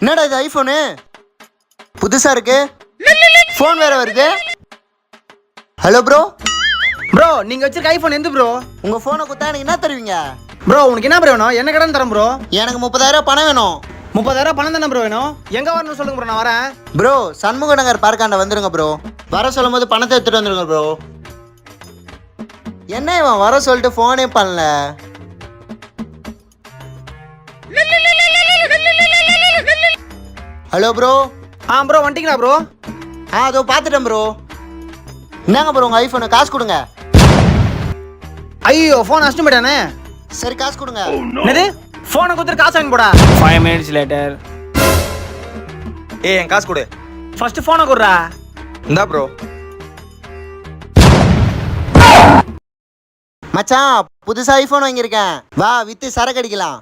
என்னடா இது ஐபோனு புதுசா இருக்கு, ஃபோன் வேற வருது. Hello bro. ப்ரோ நீங்க வச்சிருக்க ஐபோன் எந்த ப்ரோ? உங்க போனை கொடுத்தா எனக்கு என்ன தருவீங்க? ப்ரோ உனக்கு என்ன ப்ரோ வேணும்? என்ன கடன் தரேன் ப்ரோ. எனக்கு 30,000 பணம் வேணும். 30,000 பணம் தானே ப்ரோ வேணும்? எங்க வரணும் சொல்லுங்க ப்ரோ, நான் வரேன். ப்ரோ சண்முக நகர் பார்க்காண்ட வந்துருங்க ப்ரோ. வர சொல்லும் போது பணத்தை எடுத்துட்டு வந்துருங்க ப்ரோ. என்ன இவன் வர சொல்லிட்டு போனே பண்ணல. Hello bro. ப்ரோ வந்துட்டீங்களா ப்ரோ? அதோ பார்த்துட்டேன் ப்ரோ. என்னங்க ப்ரோ உங்க ஐபோனு காசு கொடுங்க. ஐயோ ஃபோன் அஷ்டம் போயிட்டானே. சரி காசு கொடுங்க. என்னது ஃபோனை கொடுத்துட்டு காசு வாங்கி போடா. 5 minutes later. என் காசு கொடு. ஃபர்ஸ்ட் ஃபோனை கொடுறா. இந்தா ப்ரோ. மச்சான் புதுசா ஐபோன் வாங்கியிருக்கேன், வா வித்து சரக்கு அடிக்கலாம்.